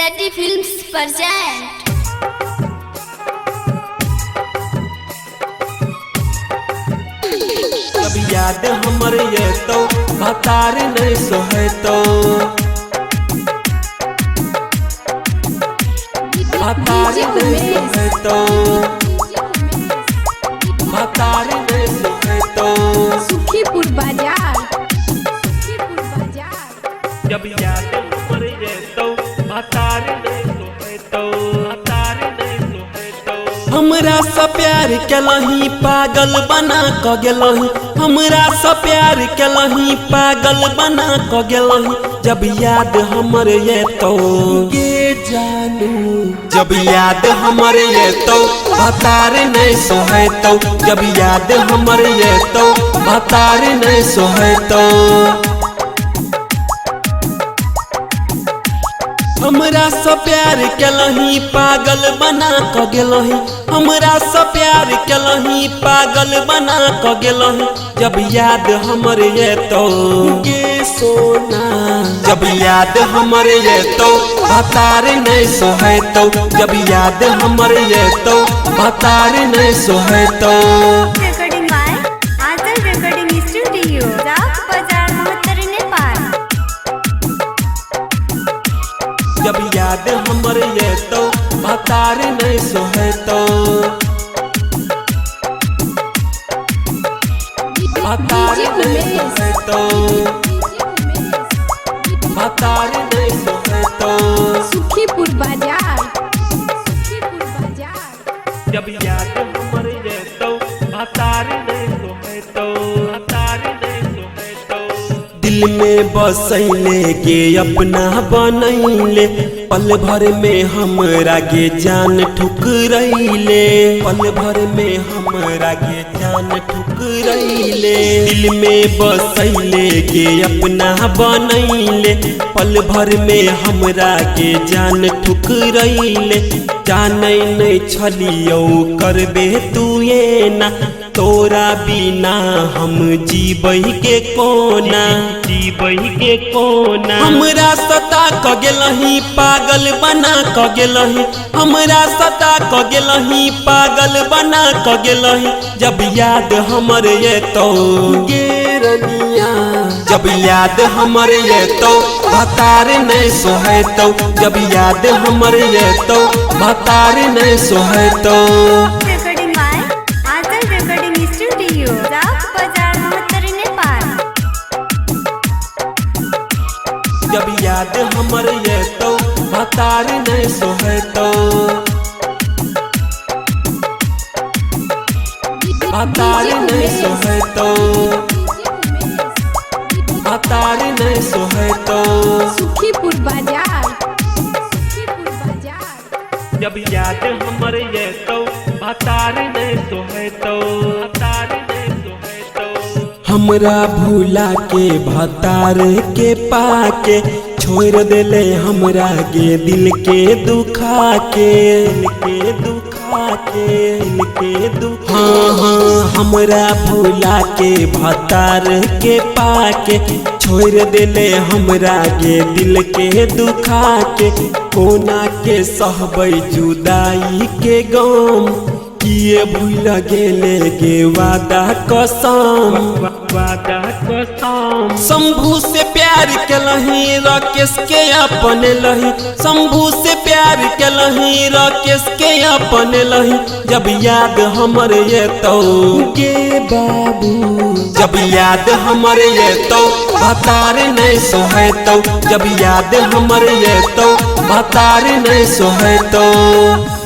सेटी films present. अब याद हमर ये तो भतार नहीं सोहे तो भतार नहीं सोहे तो भतार नहीं सोहे तो सुखीपुर बाजार। जब याद हमर ये तो भतार नहीं सोहे तो भतार नहीं सोहे तो हमरा सा प्यार केलही पागल बना क गेलही हमरा सा प्यार केलही पागल बना क गेलही जब याद हमर ये तो गे जानू जब याद हमर ये तो भतार नहीं सोहे तो जब याद हमर ये तो भतार नहीं सोहे तो हमरा सा प्यार केलही पागल बना क गेलही हमरा सा प्यार केलही पागल बना क गेलही जब याद हमर ये तो गे सोना जब याद हमर ये तो भतार नहीं सोहे तो जब याद हमर ये तो भतार नहीं सोहे तो recording by Anchal recording studio राव बाजार मोहतर नेपाल। जब याद हमर ये तो भतार नहीं सोहे तो भतार नहीं सोहे तो भतार नहीं सोहे तो सुखीपुर बाजार। जब याद हमर ये तो भतार नहीं सोहे तो भतार नहीं सोहे तो दिल में बसैले के अपना बनैले पल भर में हमरा के जान ठुकरैले पल भर में हमरा के जान ठुकरैले दिल में बसैले के अपना बनैले पल भर में हमरा के जान ठुकरैले जानै नहीं छलियौ करबे तू ये ना तोरा बिना हम जीबही के कोना जीबही के कोना हमरा सता क गेलही पागल बना क गेलही हमरा सता क गेलही पागल बना क गेलही जब याद हमर ये तो गे रनिया जब याद हमर ये तो भतार नहीं सोहे तो जब याद हमर ये तो भतार नहीं सोहे तो recording by Anchal recording studio राव बाजार मोहतर नेपाल। जब याद हमर ये तो भतार नहीं सोहे तो भतार नहीं सोहे तो भतार नहीं सोहे तो सुखीपुर बाजार। जब याद हमर ये तो भतार नहीं सोहे तो भतार नहीं सोहे तो हमरा भूला के भतार के पाके छोड़ देले हमरा के दिल के दुखा के दिल के दुखा के दिल के दुखा हाँ हमरा भूला के भतार के पाके छोड़ देले हमरा के दिल के दुखा के कोना के सहबै जुदाई के गम किए भूल गेले के वादा कसम वादा कसम शंभू से प्यार केलही राकेश के अपन लही शंभू से प्यार केलही राकेश के अपन लही जब याद हमर ये तो गे बाबू जब याद हमर ये तो भतार नहीं सोहे तो जब याद हमर ये तो भतार नहीं सोहे तो